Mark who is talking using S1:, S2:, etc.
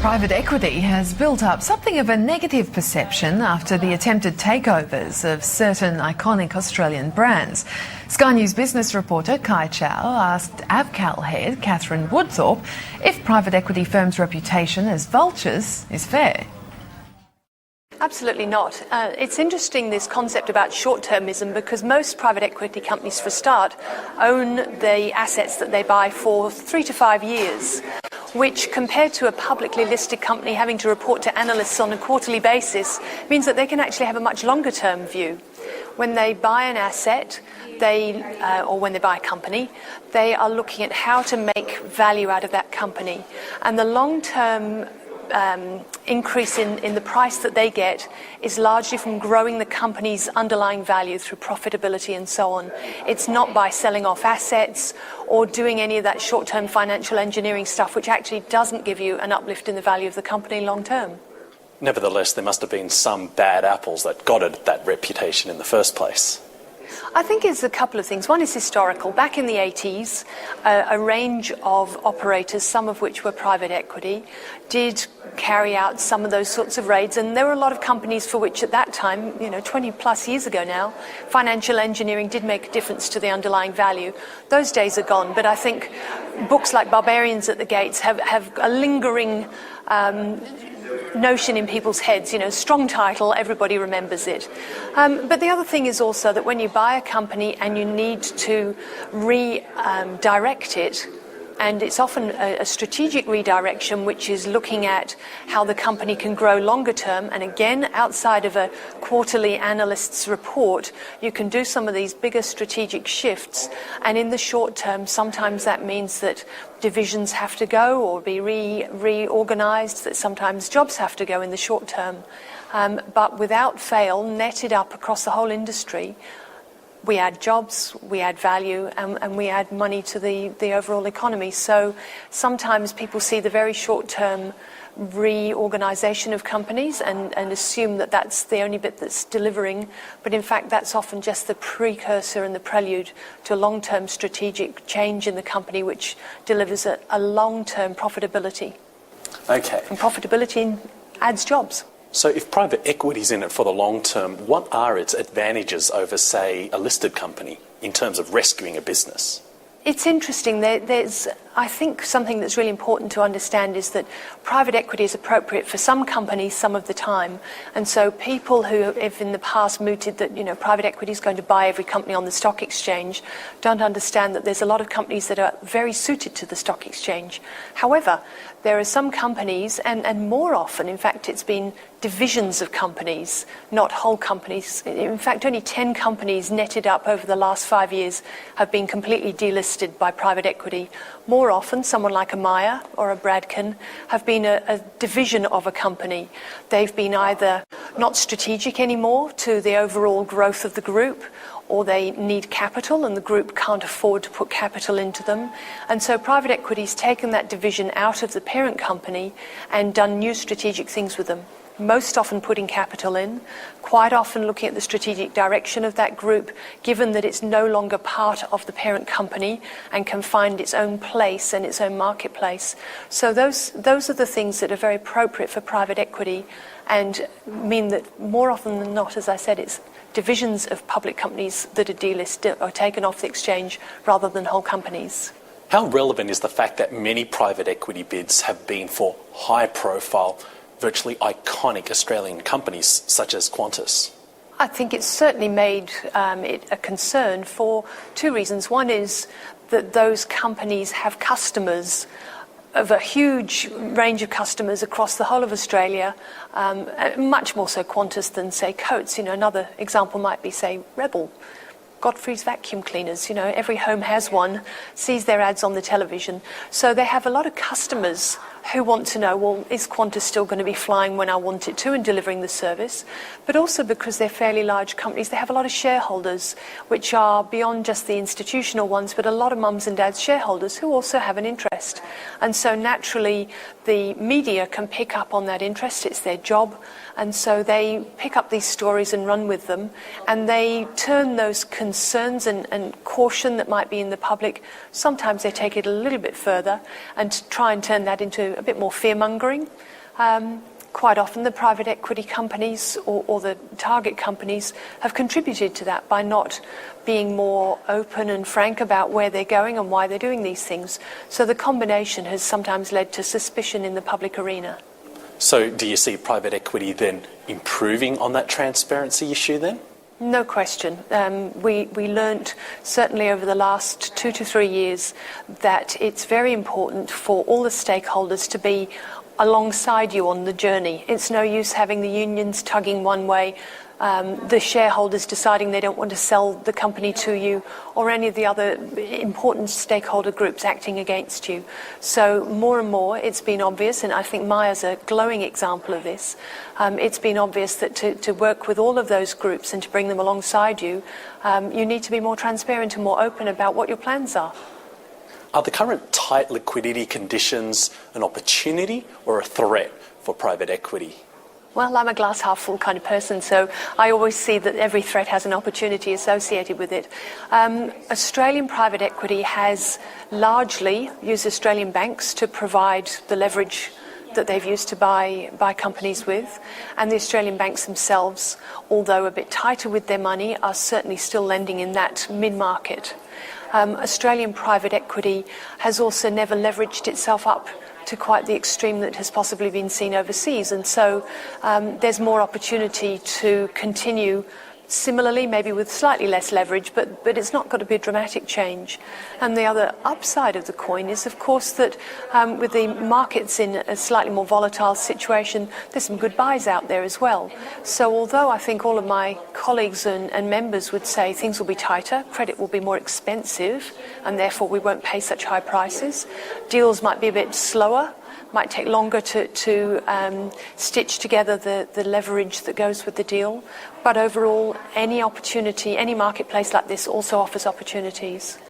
S1: Private equity has built up something of a negative perception after the attempted takeovers of certain iconic Australian brands. Sky News business reporter Kai Chow asked Avcal head Catherine Woodthorpe if private equity firms' reputation as vultures is fair.
S2: Absolutely not. It's interesting, this concept about short-termism, because most private equity companies, for a start, own the assets that they buy for 3 to 5 years, which, compared to a publicly listed company having to report to analysts on a quarterly basis, means that they can actually have a much longer-term view. When they buy an asset, or when they buy a company, they are looking at how to make value out of that company. And the long-term increase in the price that they get is largely from growing the company's underlying value through profitability and so on. It's not by selling off assets or doing any of that short-term financial engineering stuff, which actually doesn't give you an uplift in the value of the company long term.
S3: Nevertheless, there must have been some bad apples that got it that reputation in the first place.
S2: I think it's a couple of things. One is historical. Back in the 80s, a range of operators, some of which were private equity, did carry out some of those sorts of raids, and there were a lot of companies for which at that time, 20 plus years ago now, financial engineering did make a difference to the underlying value. Those days are gone, but I think books like Barbarians at the Gates have a lingering notion in people's heads, strong title, everybody remembers it. But the other thing is also that when you buy a company and you need to redirect it, and it's often a strategic redirection, which is looking at how the company can grow longer term. And again, outside of a quarterly analyst's report, you can do some of these bigger strategic shifts. And in the short term, sometimes that means that divisions have to go or be reorganized, that sometimes jobs have to go in the short term. But without fail, netted up across the whole industry, we add jobs, we add value, and we add money to the overall economy. So sometimes people see the very short-term reorganisation of companies and assume that that's the only bit that's delivering, but in fact that's often just the precursor and the prelude to a long-term strategic change in the company which delivers a long-term profitability.
S3: Okay.
S2: And profitability adds jobs.
S3: So if private equity is in it for the long term, what are its advantages over, say, a listed company in terms of rescuing a business?
S2: It's interesting. There's, I think, something that's really important to understand is that private equity is appropriate for some companies some of the time. And so people who have in the past mooted that, private equity is going to buy every company on the stock exchange don't understand that there's a lot of companies that are very suited to the stock exchange. However, there are some companies, and more often, in fact, it's been divisions of companies, not whole companies. In fact, only 10 companies netted up over the last 5 years have been completely delisted by private equity. More often, someone like a Myer or a Bradken have been a division of a company. They've been either not strategic anymore to the overall growth of the group, or they need capital and the group can't afford to put capital into them. And so private equity's taken that division out of the parent company and done new strategic things with them. Most often putting capital in, quite often looking at the strategic direction of that group, given that it's no longer part of the parent company and can find its own place and its own marketplace. So those are the things that are very appropriate for private equity and mean that more often than not, as I said, it's divisions of public companies that are delisted or taken off the exchange rather than whole companies.
S3: How relevant is the fact that many private equity bids have been for high-profile, virtually iconic Australian companies such as Qantas?
S2: I think it's certainly made it a concern for two reasons. One is that those companies have customers of a huge range of customers across the whole of Australia, much more so Qantas than, say, Coates. Another example might be, say, Rebel. Godfrey's vacuum cleaners, every home has one, sees their ads on the television. So they have a lot of customers who want to know, well, is Qantas still going to be flying when I want it to and delivering the service? But also because they're fairly large companies, they have a lot of shareholders, which are beyond just the institutional ones, but a lot of mums and dads shareholders who also have an interest. And so naturally, the media can pick up on that interest. It's their job. And so they pick up these stories and run with them, and they turn those concerns and caution that might be in the public, sometimes they take it a little bit further and try and turn that into a bit more fear-mongering. Quite often the private equity companies or the target companies have contributed to that by not being more open and frank about where they're going and why they're doing these things. So the combination has sometimes led to suspicion in the public arena.
S3: So do you see private equity then improving on that transparency issue then?
S2: No question. We learnt certainly over the last 2 to 3 years that it's very important for all the stakeholders to be alongside you on the journey. It's no use having the unions tugging one way, the shareholders deciding they don't want to sell the company to you, or any of the other important stakeholder groups acting against you. So more and more it's been obvious, and I think Maya's a glowing example of this, it's been obvious that to work with all of those groups and to bring them alongside you, you need to be more transparent and more open about what your plans are.
S3: Are the current tight liquidity conditions an opportunity or a threat for private equity?
S2: Well, I'm a glass half full kind of person, so I always see that every threat has an opportunity associated with it. Australian private equity has largely used Australian banks to provide the leverage that they've used to buy companies with, and the Australian banks themselves, although a bit tighter with their money, are certainly still lending in that mid-market. Australian private equity has also never leveraged itself up to quite the extreme that has possibly been seen overseas, and so there's more opportunity to continue similarly, maybe with slightly less leverage, but it's not got to be a dramatic change. And the other upside of the coin is, of course, that with the markets in a slightly more volatile situation, there's some good buys out there as well. So although I think all of my colleagues and members would say things will be tighter, credit will be more expensive, and therefore we won't pay such high prices, deals might be a bit slower, might take longer to stitch together the leverage that goes with the deal. But overall, any opportunity, any marketplace like this also offers opportunities.